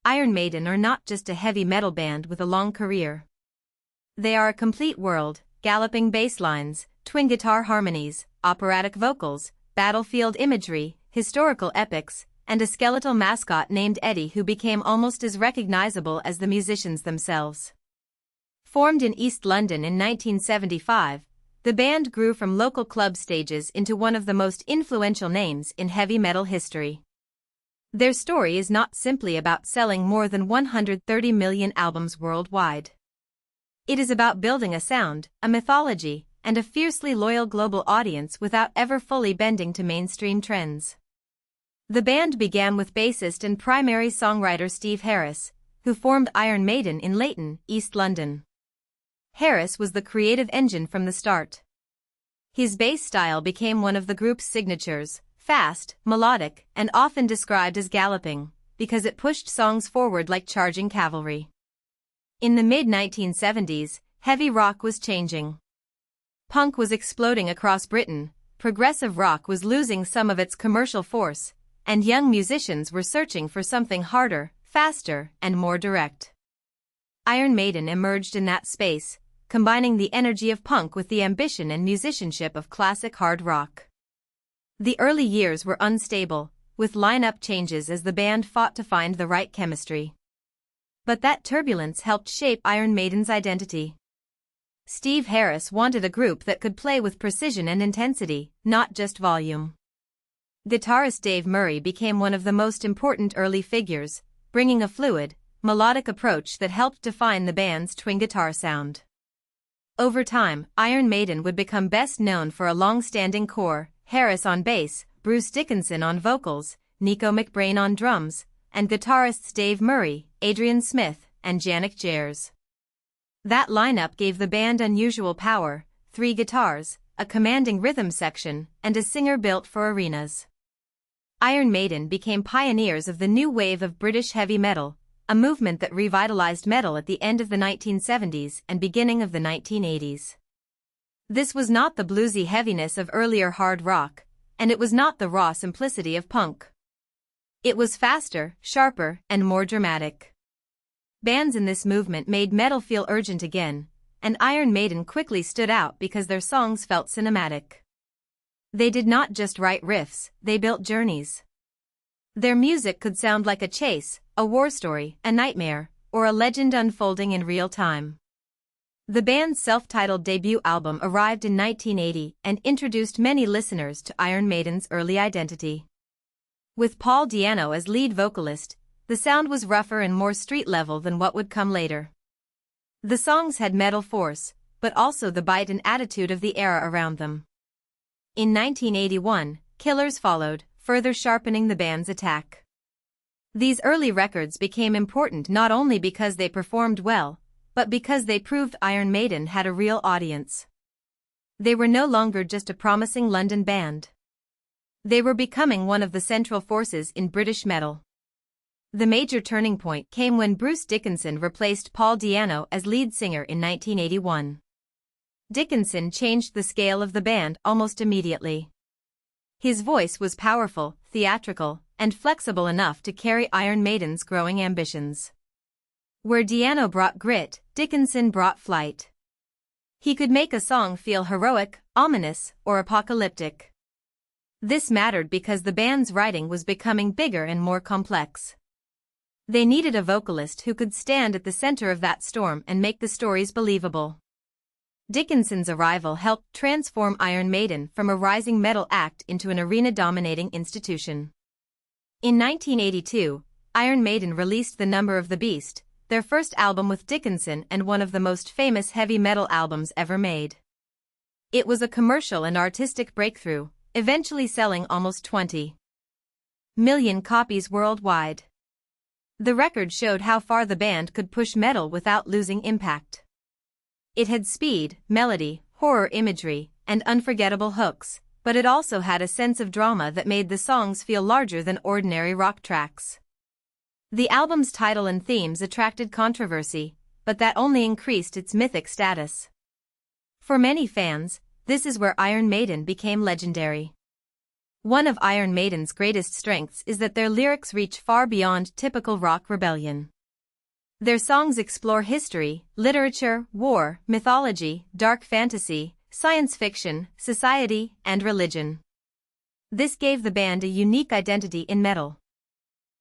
Iron Maiden are not just a heavy metal band with a long career. They are a complete world, galloping bass lines, twin guitar harmonies, operatic vocals, battlefield imagery, historical epics, and a skeletal mascot named Eddie who became almost as recognizable as the musicians themselves. Formed in East London in 1975, the band grew from local club stages into one of the most influential names in heavy metal history. Their story is not simply about selling more than 130 million albums worldwide. It is about building a sound, a mythology, and a fiercely loyal global audience without ever fully bending to mainstream trends. The band began with bassist and primary songwriter Steve Harris, who formed Iron Maiden in Leighton, East London. Harris was the creative engine from the start. His bass style became one of the group's signatures, fast, melodic, and often described as galloping, because it pushed songs forward like charging cavalry. In the mid-1970s, heavy rock was changing. Punk was exploding across Britain, progressive rock was losing some of its commercial force, and young musicians were searching for something harder, faster, and more direct. Iron Maiden emerged in that space, combining the energy of punk with the ambition and musicianship of classic hard rock. The early years were unstable, with lineup changes as the band fought to find the right chemistry. But that turbulence helped shape Iron Maiden's identity. Steve Harris wanted a group that could play with precision and intensity, not just volume. Guitarist Dave Murray became one of the most important early figures, bringing a fluid, melodic approach that helped define the band's twin guitar sound. Over time, Iron Maiden would become best known for a long-standing core, Harris on bass, Bruce Dickinson on vocals, Nico McBrain on drums, and guitarists Dave Murray, Adrian Smith, and Janick Jers. That lineup gave the band unusual power, 3 guitars, a commanding rhythm section, and a singer built for arenas. Iron Maiden became pioneers of the new wave of British heavy metal, a movement that revitalized metal at the end of the 1970s and beginning of the 1980s. This was not the bluesy heaviness of earlier hard rock, and it was not the raw simplicity of punk. It was faster, sharper, and more dramatic. Bands in this movement made metal feel urgent again, and Iron Maiden quickly stood out because their songs felt cinematic. They did not just write riffs, they built journeys. Their music could sound like a chase, a war story, a nightmare, or a legend unfolding in real time. The band's self-titled debut album arrived in 1980 and introduced many listeners to Iron Maiden's early identity. With Paul Di'Anno as lead vocalist, the sound was rougher and more street-level than what would come later. The songs had metal force, but also the bite and attitude of the era around them. In 1981, Killers followed, further sharpening the band's attack. These early records became important not only because they performed well, but because they proved Iron Maiden had a real audience. They were no longer just a promising London band. They were becoming one of the central forces in British metal. The major turning point came when Bruce Dickinson replaced Paul Di'Anno as lead singer in 1981. Dickinson changed the scale of the band almost immediately. His voice was powerful, theatrical, and flexible enough to carry Iron Maiden's growing ambitions. Where Di'Anno brought grit, Dickinson brought flight. He could make a song feel heroic, ominous, or apocalyptic. This mattered because the band's writing was becoming bigger and more complex. They needed a vocalist who could stand at the center of that storm and make the stories believable. Dickinson's arrival helped transform Iron Maiden from a rising metal act into an arena-dominating institution. In 1982, Iron Maiden released The Number of the Beast, their first album with Dickinson and one of the most famous heavy metal albums ever made. It was a commercial and artistic breakthrough, eventually selling almost 20 million copies worldwide. The record showed how far the band could push metal without losing impact. It had speed, melody, horror imagery, and unforgettable hooks, but it also had a sense of drama that made the songs feel larger than ordinary rock tracks. The album's title and themes attracted controversy, but that only increased its mythic status. For many fans, this is where Iron Maiden became legendary. One of Iron Maiden's greatest strengths is that their lyrics reach far beyond typical rock rebellion. Their songs explore history, literature, war, mythology, dark fantasy, science fiction, society, and religion. This gave the band a unique identity in metal.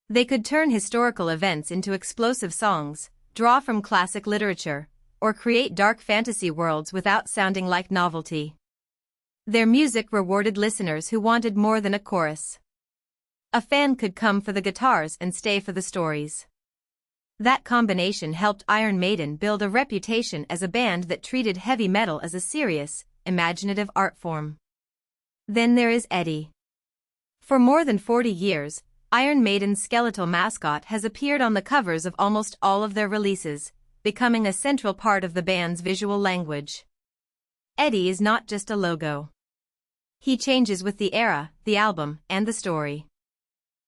They could turn historical events into explosive songs, draw from classic literature, or create dark fantasy worlds without sounding like novelty. Their music rewarded listeners who wanted more than a chorus. A fan could come for the guitars and stay for the stories. That combination helped Iron Maiden build a reputation as a band that treated heavy metal as a serious, imaginative art form. Then there is Eddie. For more than 40 years, Iron Maiden's skeletal mascot has appeared on the covers of almost all of their releases, becoming a central part of the band's visual language. Eddie is not just a logo. He changes with the era, the album, and the story.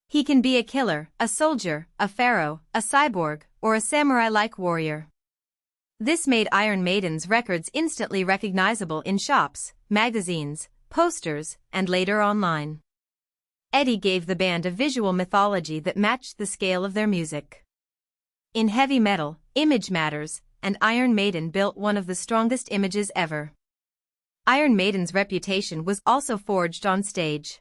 He can be a killer, a soldier, a pharaoh, a cyborg, or a samurai-like warrior. This made Iron Maiden's records instantly recognizable in shops, magazines, posters, and later online. Eddie gave the band a visual mythology that matched the scale of their music. In heavy metal, image matters, and Iron Maiden built one of the strongest images ever. Iron Maiden's reputation was also forged on stage.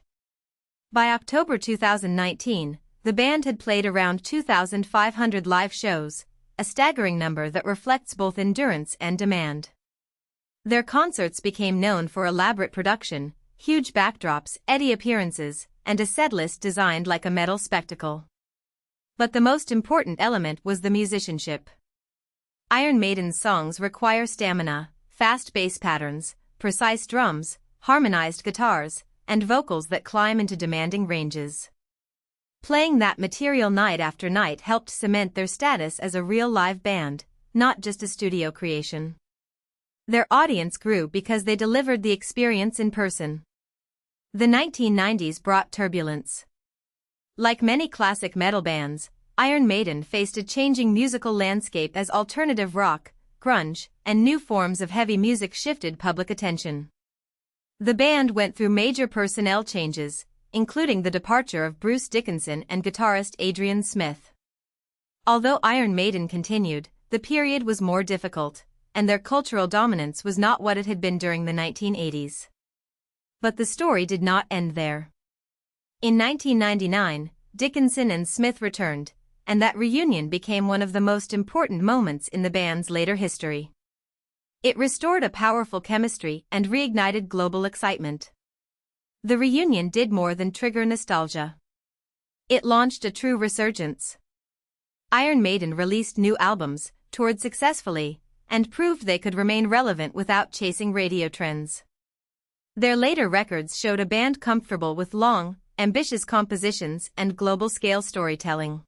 By October 2019, the band had played around 2,500 live shows, a staggering number that reflects both endurance and demand. Their concerts became known for elaborate production, huge backdrops, Eddie appearances, and a setlist designed like a metal spectacle. But the most important element was the musicianship. Iron Maiden's songs require stamina, fast bass patterns, precise drums, harmonized guitars, and vocals that climb into demanding ranges. Playing that material night after night helped cement their status as a real live band, not just a studio creation. Their audience grew because they delivered the experience in person. The 1990s brought turbulence. Like many classic metal bands, Iron Maiden faced a changing musical landscape as alternative rock, grunge, and new forms of heavy music shifted public attention. The band went through major personnel changes, including the departure of Bruce Dickinson and guitarist Adrian Smith. Although Iron Maiden continued, the period was more difficult, and their cultural dominance was not what it had been during the 1980s. But the story did not end there. In 1999, Dickinson and Smith returned, and that reunion became one of the most important moments in the band's later history. It restored a powerful chemistry and reignited global excitement. The reunion did more than trigger nostalgia. It launched a true resurgence. Iron Maiden released new albums, toured successfully, and proved they could remain relevant without chasing radio trends. Their later records showed a band comfortable with long, ambitious compositions and global-scale storytelling.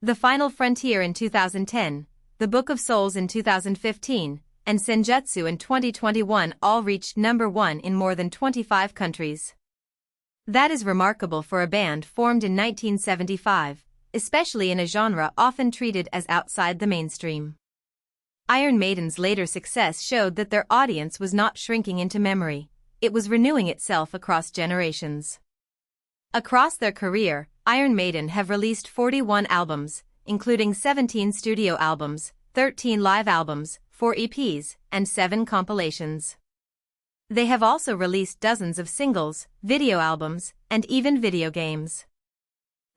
The Final Frontier in 2010, The Book of Souls in 2015, and Senjutsu in 2021 all reached #1 in more than 25 countries. That is remarkable for a band formed in 1975, especially in a genre often treated as outside the mainstream. Iron Maiden's later success showed that their audience was not shrinking into memory, it was renewing itself across generations. Across their career, Iron Maiden have released 41 albums, including 17 studio albums, 13 live albums, 4 EPs, and 7 compilations. They have also released dozens of singles, video albums, and even video games.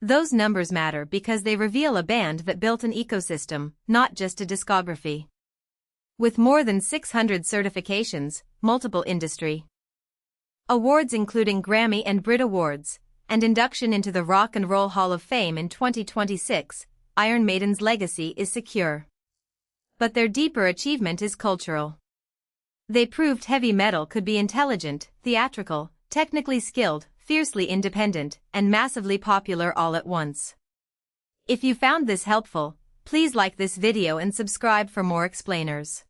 Those numbers matter because they reveal a band that built an ecosystem, not just a discography. With more than 600 certifications, multiple industry awards including Grammy and Brit Awards, and induction into the Rock and Roll Hall of Fame in 2026, Iron Maiden's legacy is secure. But their deeper achievement is cultural. They proved heavy metal could be intelligent, theatrical, technically skilled, fiercely independent, and massively popular all at once. If you found this helpful, please like this video and subscribe for more explainers.